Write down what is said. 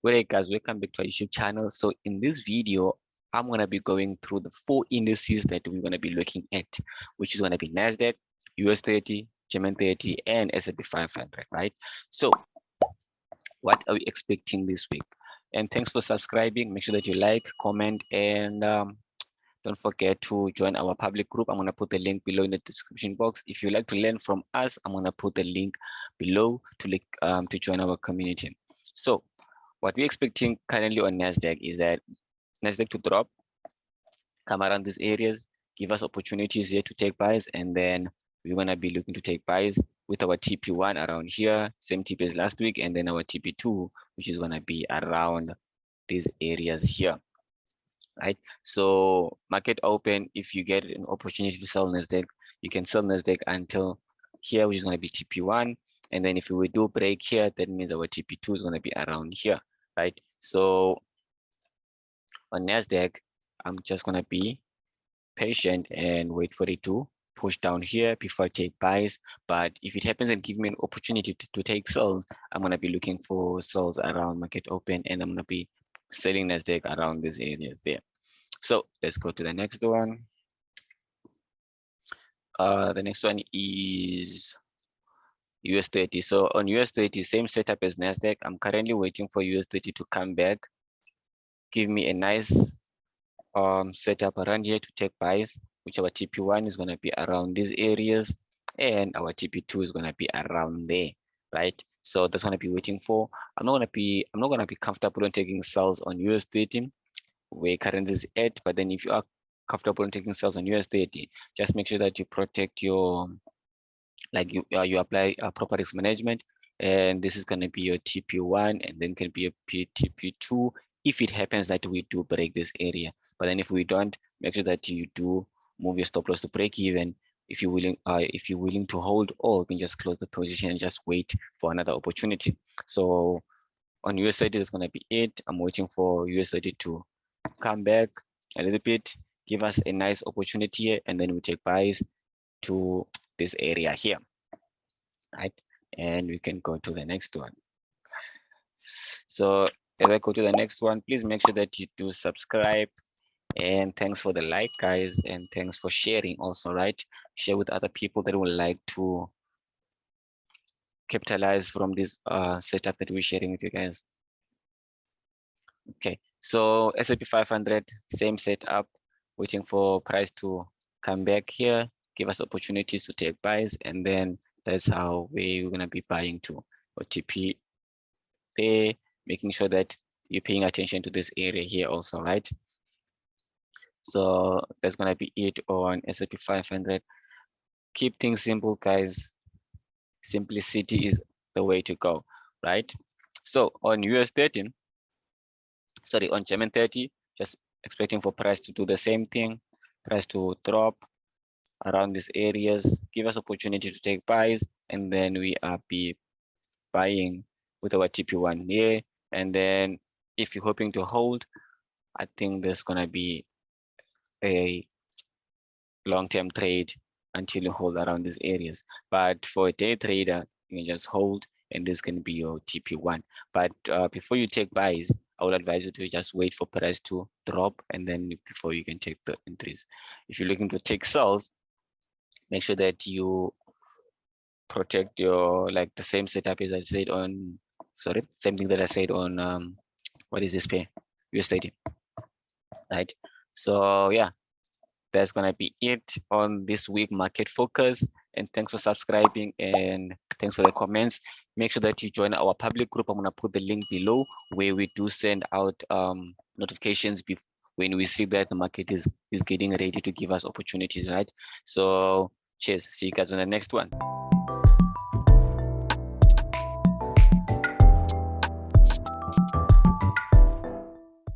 Hey guys, welcome back to our YouTube channel. So in this video, I'm going to be going through the 4 indices that we're going to be looking at, which is going to be NASDAQ, US30, GER30, and S&P 500, right? So what are we expecting this week? And thanks for subscribing. Make sure that you like, comment, and don't forget to join our public group. I'm going to put the link below in the description box. If you'd like to learn from us, I'm going to put the link below to join our community. So what we're expecting currently on NASDAQ is that NASDAQ to drop, come around these areas, give us opportunities here to take buys, and then we're going to be looking to take buys with our TP1 around here, same TP as last week, and then our TP2, which is going to be around these areas here, right? So market open, if you get an opportunity to sell NASDAQ, you can sell NASDAQ until here, which is going to be TP1. And then if we do break here, that means our TP2 is going to be around here, right? So on NASDAQ, I'm just going to be patient and wait for it to push down here before I take buys. But if it happens and give me an opportunity to take sells, I'm going to be looking for sells around market open, and I'm going to be selling NASDAQ around these areas there. So let's go to the next one. The next one is US30. So on US30, same setup as NASDAQ. I'm currently waiting for US30 to come back, give me a nice setup around here to take buys, which our TP1 is going to be around these areas, and our TP2 is going to be around there, right? So that's going to be waiting for. I'm not going to be comfortable on taking sells on US30 where current is at, but then if you are comfortable in taking sells on US30, just make sure that you protect your, like you apply proper risk management, and this is going to be your TP1, and then can be your TP2 if it happens that we do break this area. But then if we don't, make sure that you do move your stop loss to break even if you're willing to hold, or you can just close the position and just wait for another opportunity. So on US30, that's going to be it. I'm waiting for US30 to come back a little bit, give us a nice opportunity here, and then we take buys to this area here, right? And we can go to the next one. So as I go to the next one, please make sure that you do subscribe, and thanks for the like, guys, and thanks for sharing also, right? Share with other people that would like to capitalize from this setup that we're sharing with you guys. Okay, so S&P 500, same setup, waiting for price to come back here, give us opportunities to take buys, and then that's how we're going to be buying to OTP there, making sure that you're paying attention to this area here also, right? So that's going to be it on S&P 500. Keep things simple, guys. Simplicity is the way to go, right? So on US30, sorry, on GER30, just expecting for price to do the same thing, price to drop around these areas, give us opportunity to take buys, and then we are be buying with our TP1 here. And then if you're hoping to hold, I think there's gonna be a long-term trade until you hold around these areas. But for a day trader, you can just hold, and this can be your TP1. But before you take buys, I would advise you to just wait for price to drop, and then before you can take the entries. If you're looking to take sells, make sure that you protect your, like the same setup as I said on, sorry, same thing that I said on, what is this pair? US30, right? So yeah, that's gonna be it on this week market focus. And thanks for subscribing, and thanks for the comments. Make sure that you join our public group. I'm gonna put the link below where we do send out notifications when we see that the market is getting ready to give us opportunities, right? So cheers, see you guys on the next one.